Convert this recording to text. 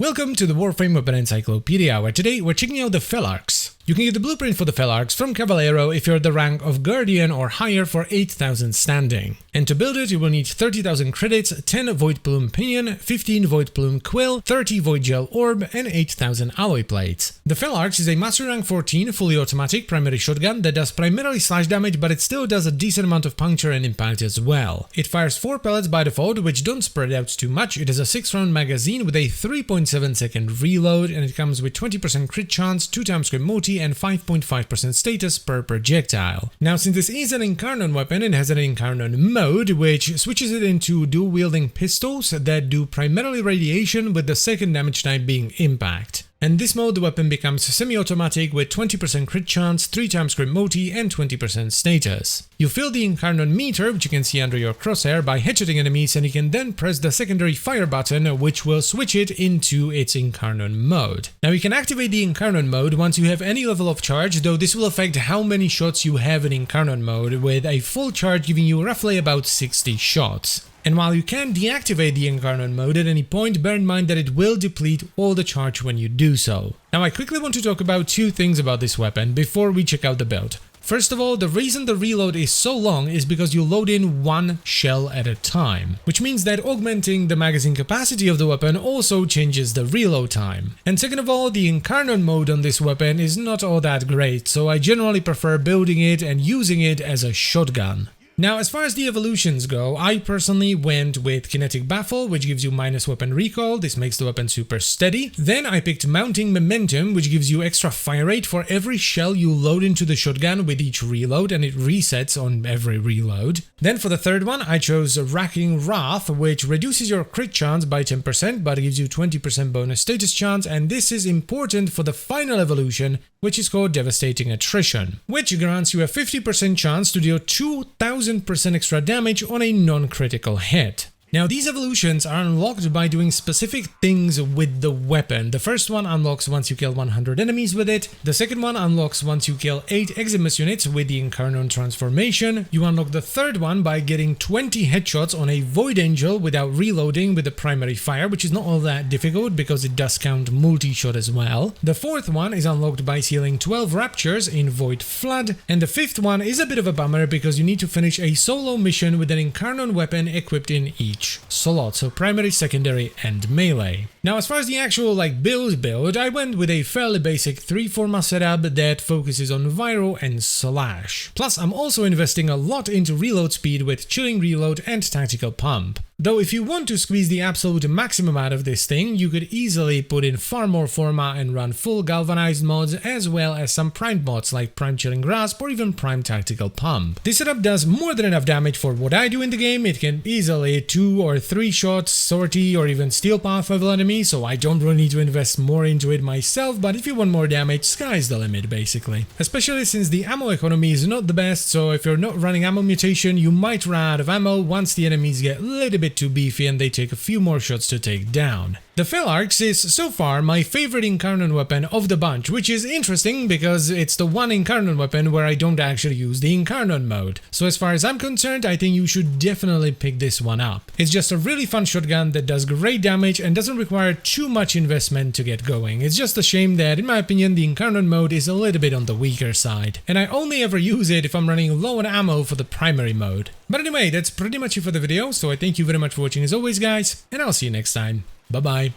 Welcome to the Warframe Weapon Encyclopedia, where today we're checking out the Felarx. You can get the blueprint for the Felarx from Caballero if you're at the rank of Guardian or higher for 8,000 standing. And to build it, you will need 30,000 credits, 10 Void Plume Pinion, 15 Void Plume Quill, 30 Void Gel Orb, and 8,000 alloy plates. The Felarx is a Master Rank 14 fully automatic primary shotgun that does primarily slash damage, but it still does a decent amount of puncture and impact as well. It fires 4 pellets by default, which don't spread out too much. It has a 6-round magazine with a 3.7 second reload, and it comes with 20% crit chance, 2x crit multi, and 5.5% status per projectile. Now, since this is an Incarnon weapon, it has an Incarnon mode, which switches it into dual-wielding pistols that do primarily radiation, with the second damage type being impact. And this mode, the weapon becomes semi-automatic with 20% crit chance, 3x crit multi, and 20% status. You fill the Incarnon meter, which you can see under your crosshair, by headshotting enemies, and you can then press the secondary fire button, which will switch it into its Incarnon mode. Now, you can activate the Incarnon mode once you have any level of charge, though this will affect how many shots you have in Incarnon mode, with a full charge giving you roughly about 60 shots. And while you can deactivate the Incarnon mode at any point, bear in mind that it will deplete all the charge when you do so. Now, I quickly want to talk about two things about this weapon before we check out the build. First of all, the reason the reload is so long is because you load in one shell at a time, which means that augmenting the magazine capacity of the weapon also changes the reload time. And second of all, the Incarnon mode on this weapon is not all that great, so I generally prefer building it and using it as a shotgun. Now, as far as the evolutions go, I personally went with Kinetic Baffle, which gives you minus weapon recoil. This makes the weapon super steady. Then I picked Mounting Momentum, which gives you extra fire rate for every shell you load into the shotgun with each reload, and it resets on every reload. Then for the third one, I chose Racking Wrath, which reduces your crit chance by 10%, but gives you 20% bonus status chance, and this is important for the final evolution, which is called Devastating Attrition, which grants you a 50% chance to deal 2,000% extra damage on a non-critical hit. Now, these evolutions are unlocked by doing specific things with the weapon. The first one unlocks once you kill 100 enemies with it. The second one unlocks once you kill 8 Eximus units with the Incarnon transformation. You unlock the third one by getting 20 headshots on a Void Angel without reloading with the primary fire, which is not all that difficult because it does count multi-shot as well. The fourth one is unlocked by sealing 12 Raptures in Void Flood. And the fifth one is a bit of a bummer because you need to finish a solo mission with an Incarnon weapon equipped in each slot, so primary, secondary, and melee. Now, as far as the actual build, I went with a fairly basic 3-forma setup that focuses on Viral and Slash. Plus, I'm also investing a lot into reload speed with Chilling Reload and Tactical Pump. Though if you want to squeeze the absolute maximum out of this thing, you could easily put in far more forma and run full galvanized mods, as well as some primed mods like Prime Chilling Grasp or even Prime Tactical Pump. This setup does more than enough damage for what I do in the game. It can easily 2 or 3 shots, sortie, or even Steel Path level enemy, so I don't really need to invest more into it myself, but if you want more damage, sky's the limit basically. Especially since the ammo economy is not the best, so if you're not running ammo mutation, you might run out of ammo once the enemies get a little bit too beefy and they take a few more shots to take down. The Felarx is so far my favorite Incarnon weapon of the bunch, which is interesting because it's the one Incarnon weapon where I don't actually use the Incarnon mode. So as far as I'm concerned, I think you should definitely pick this one up. It's just a really fun shotgun that does great damage and doesn't require too much investment to get going. It's just a shame that, in my opinion, the Incarnon mode is a little bit on the weaker side, and I only ever use it if I'm running low on ammo for the primary mode. But anyway, that's pretty much it for the video, so I thank you very much for watching as always, guys, and I'll see you next time. Bye-bye.